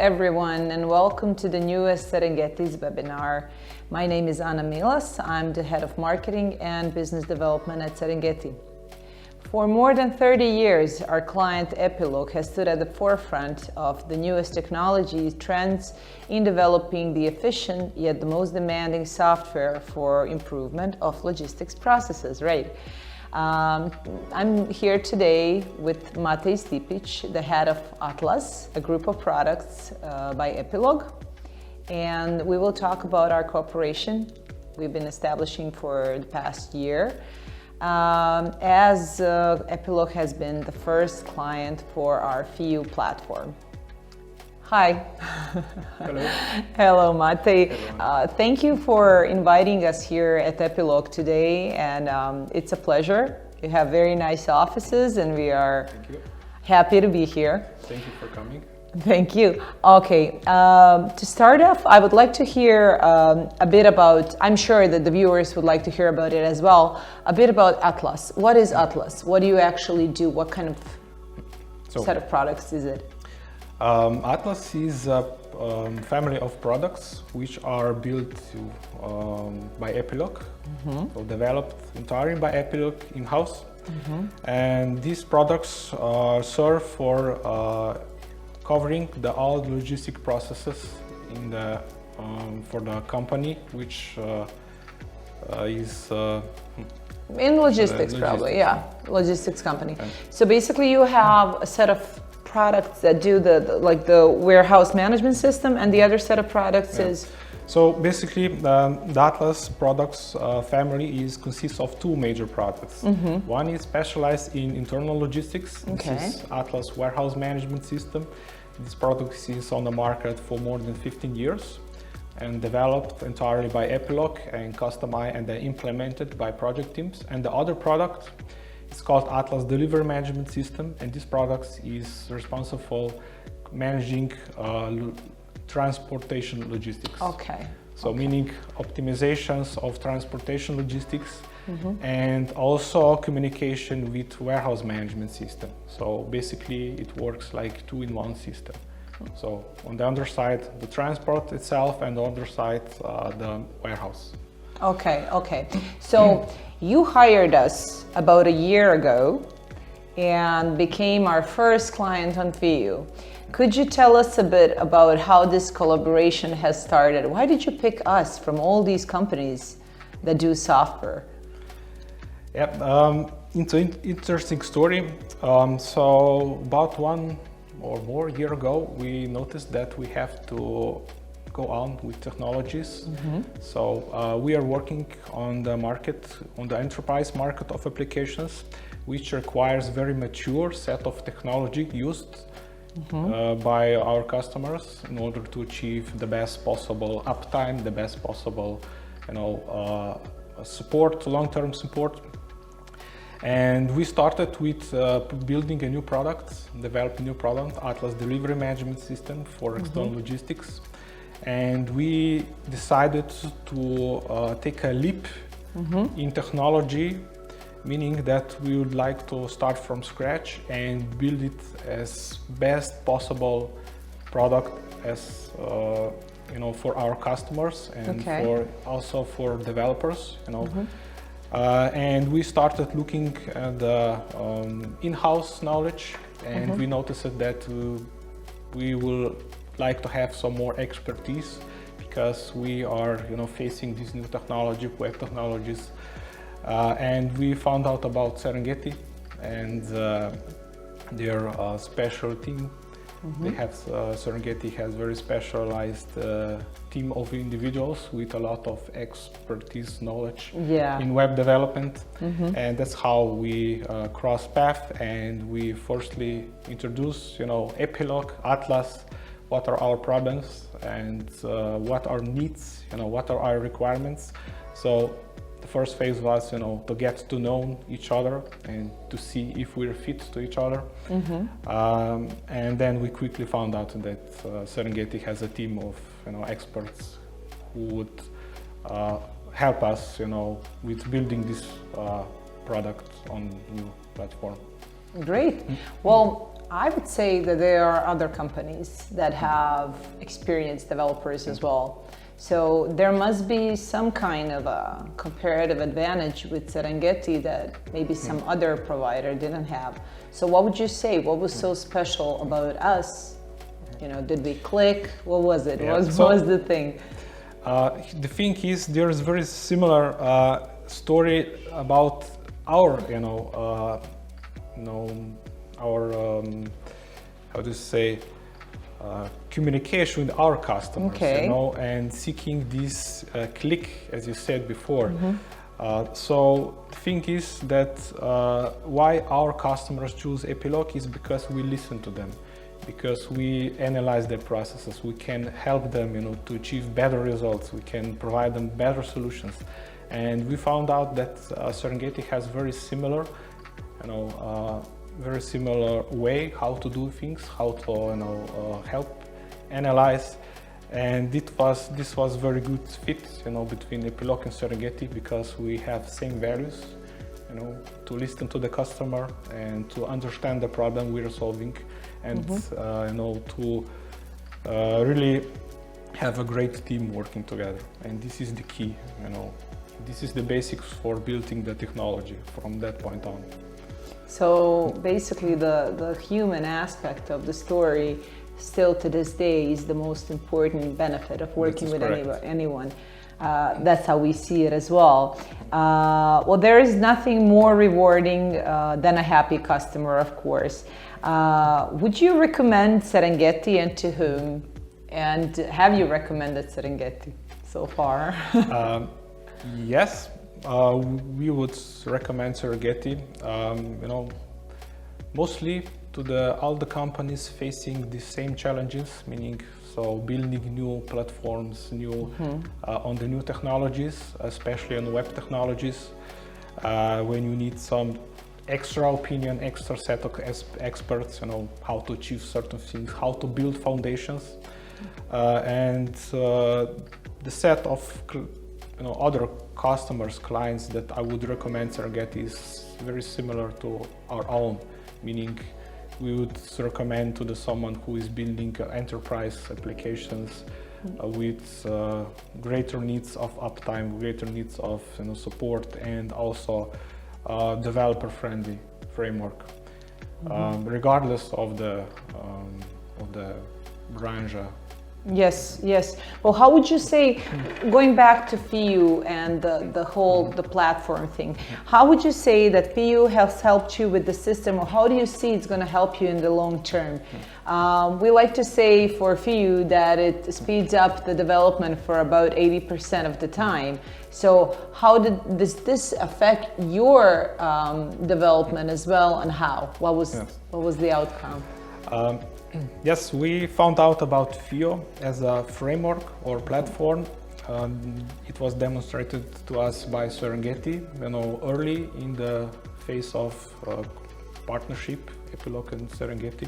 everyone, and welcome to the newest Serengeti's webinar. My name is Anna Milas. I'm the head of marketing and business development at Serengeti. For more than 30 years, our client Epilogue has stood at the forefront of the newest technology trends in developing the efficient yet the most demanding software for improvement of logistics processes, right? I'm here today with Matej Stipic, the head of Atlas, a group of products by Epilogue, and we will talk about our cooperation we've been establishing for the past year, as Epilogue has been the first client for our FIU platform. Hi. Hello. Hello, Matej. Thank you for inviting us here at Epilogue today, and it's a pleasure. You have very nice offices, and we are happy to be here. Thank you for coming. Thank you. Okay, to start off, I would like to hear a bit about, I'm sure that the viewers would like to hear about it as well, a bit about Atlas. What is Atlas? What do you actually do? What kind of set of products is it? Atlas is a family of products which are built by Epilogue, so developed entirely by Epilogue in-house. And these products serve for covering all logistic processes in the for the company, which is in logistics, probably, yeah, logistics company. So basically, you have a set of products that do the warehouse management system, and the other set of products is. So basically, the Atlas products family consists of two major products. One is specialized in internal logistics. This is Atlas Warehouse Management System. This product is on the market for more than 15 years and developed entirely by Epilogue and customized and then implemented by project teams. And the other product is called Atlas Delivery Management System, and this product is responsible for managing transportation logistics. So meaning optimizations of transportation logistics and also communication with warehouse management system. So basically it works like two-in-one system. So on the other side, the transport itself, and on the other side, the warehouse. Okay. So you hired us about a year ago and became our first client on FIU. Could you tell us a bit about how this collaboration has started? Why did you pick us from all these companies that do software? It's an interesting story. So about 1 or more year ago, we noticed that we have to go on with technologies. So we are working on the market, on the enterprise market of applications, which requires very mature set of technology used by our customers in order to achieve the best possible uptime, the best possible, support, long-term support. And we started with building a new product, developing a new product, Atlas Delivery Management System for external logistics. And we decided to take a leap in technology, meaning that we would like to start from scratch and build it as best possible product as for our customers and for also for developers. And we started looking at the in-house knowledge, and we noticed that we will like to have some more expertise, because we are facing this new technology, web technologies, and we found out about Serengeti and their special team. They have Serengeti has very specialized team of individuals with a lot of expertise, knowledge in web development, and that's how we cross path. And we firstly introduce, Epilogue, Atlas, what are our problems and what are needs, what are our requirements. So the first phase was, to get to know each other and to see if we're fit to each other. And then we quickly found out that Serengeti has a team of, experts who would help us, with building this product on new platform. Great. Well, I would say that there are other companies that have experienced developers as well. So there must be some kind of a comparative advantage with Serengeti that maybe some other provider didn't have. So what would you say? What was so special about us? You know, did we click? What was it? Yeah. What was the thing? The thing is, there is very similar story about our, our how to say, communication with our customers, Okay. and seeking this click, as you said before. So the thing is that why our customers choose Epilogue is because we listen to them, because we analyze their processes. We can help them, to achieve better results. We can provide them better solutions, and we found out that Serengeti has very similar, very similar way how to do things, how to help analyze, and this was very good fit between Epilogue and Serengeti, because we have same values, to listen to the customer and to understand the problem we are solving, and to really have a great team working together. And this is the key, this is the basics for building the technology from that point on. So basically the human aspect of the story still to this day is the most important benefit of working with anyone. That's how we see it as well. Well, there is nothing more rewarding than a happy customer, of course. Would you recommend Serengeti, and to whom? And have you recommended Serengeti so far? Yes. We would recommend Serengeti, mostly to all the companies facing the same challenges, meaning building new platforms, on the new technologies, especially on web technologies, when you need some extra opinion, extra set of experts, how to achieve certain things, how to build foundations, and the set of other customers, clients that I would recommend Serengeti is very similar to our own, meaning we would recommend to someone who is building enterprise applications with greater needs of uptime, greater needs of support, and also developer-friendly framework, regardless of the branch. Yes, yes. Well, how would you say, going back to FIU and the platform thing, how would you say that FIU has helped you with the system, or how do you see it's going to help you in the long term? We like to say for FIU that it speeds up the development for about 80% of the time. So how does this affect your development as well, and how? What was the outcome? Yes, we found out about FIO as a framework or platform. It was demonstrated to us by Serengeti, early in the phase of partnership, Epilogue and Serengeti.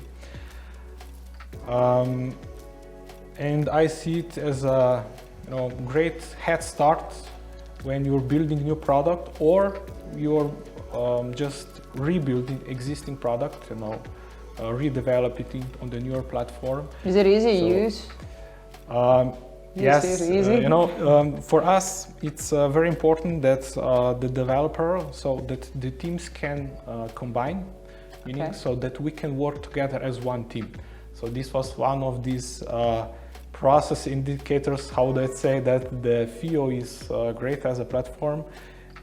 And I see it as a great head start when you're building new product, or you're just rebuilding existing product, redevelop it on the newer platform. Is it easy to use? Yes, easy? For us it's very important that the developer, so that the teams can combine, meaning so that we can work together as one team. So this was one of these process indicators, how they say that the FIO is great as a platform,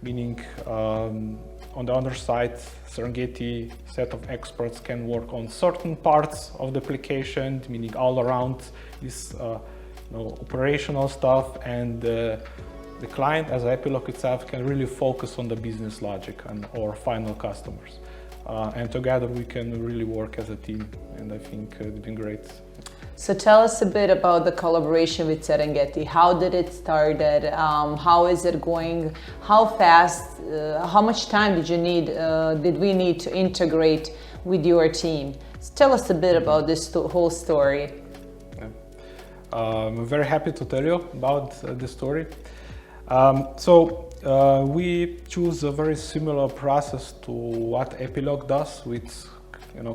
meaning on the other side, Serengeti set of experts can work on certain parts of the application, meaning all around this operational stuff, and the client as Epilogue itself can really focus on the business logic and our final customers. And together we can really work as a team, and I think it's been great. So tell us a bit about the collaboration with Serengeti. How did it start? How is it going? How fast? How much time did we need to integrate with your team? So tell us a bit about this whole story. Yeah. I'm very happy to tell you about the story. We choose a very similar process to what Epilogue does with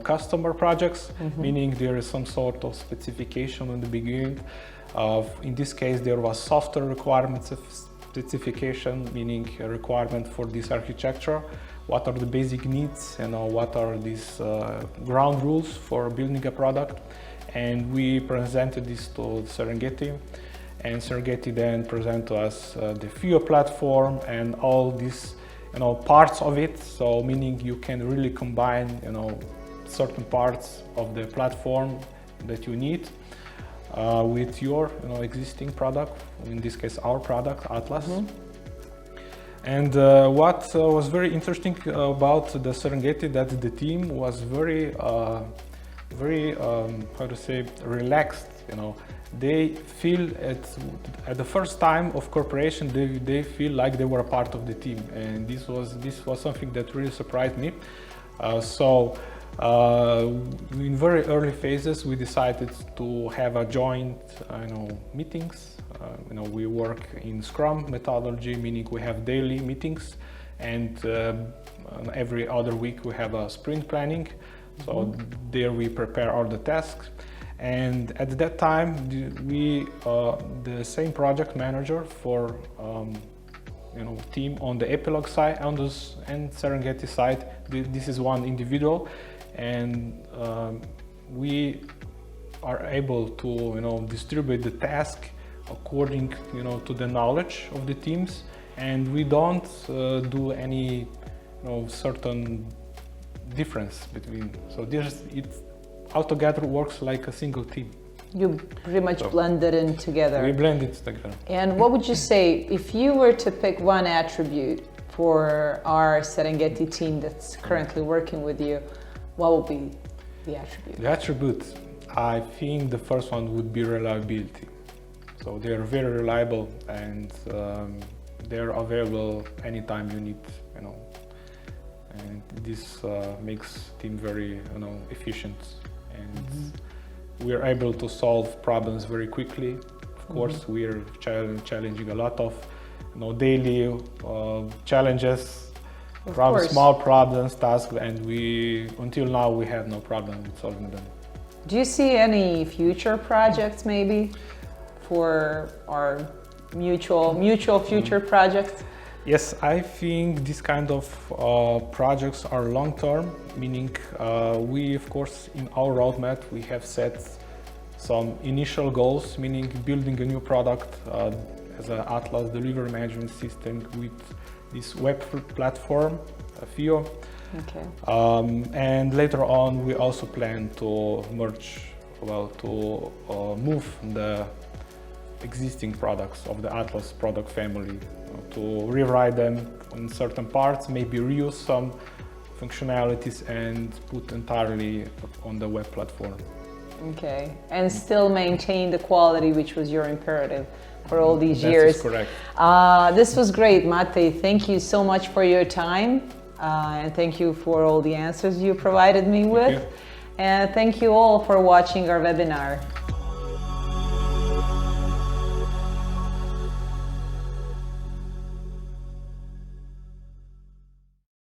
customer projects, meaning there is some sort of specification in the beginning. In this case, there was software requirements specification, meaning a requirement for this architecture. What are the basic needs? What are these ground rules for building a product? And we presented this to Serengeti, and Serengeti then presented to us the FIO platform and all these parts of it. So meaning you can really combine certain parts of the platform that you need with your existing product, in this case our product Atlas. And what was very interesting about the Serengeti, that the team was very how to say, relaxed. They feel at the first time of cooperation, they feel like they were a part of the team, and this was something that really surprised me. In very early phases, we decided to have a joint, meetings. We work in Scrum methodology, meaning we have daily meetings, and every other week we have a sprint planning. So there we prepare all the tasks. And at that time, the same project manager for team on the Epilogue side and Serengeti side. This is one individual, and we are able to distribute the task according to the knowledge of the teams, and we don't do any certain difference between. So it altogether works like a single team. You pretty much blend it in together. We blend it together. And what would you say, if you were to pick one attribute for our Serengeti team that's currently working with you, what would be the attribute? The attribute, I think the first one would be reliability. So they are very reliable, and they're available anytime you need, and this makes team very efficient, and we are able to solve problems very quickly. Of course, we are challenging a lot of daily challenges, small problems, tasks, and until now we have no problem with solving them. Do you see any future projects maybe for our mutual future projects? Yes, I think this kind of projects are long-term, meaning we, of course, in our roadmap, we have set some initial goals, meaning building a new product as an Atlas delivery management system with this web platform, FIO. Okay. And later on, we also plan to move the existing products of the Atlas product family, to rewrite them in certain parts, maybe reuse some functionalities and put entirely on the web platform. Okay, and still maintain the quality, which was your imperative for all these years. That is correct. This was great, Mate. Thank you so much for your time, and thank you for all the answers you provided me with. And thank you all for watching our webinar.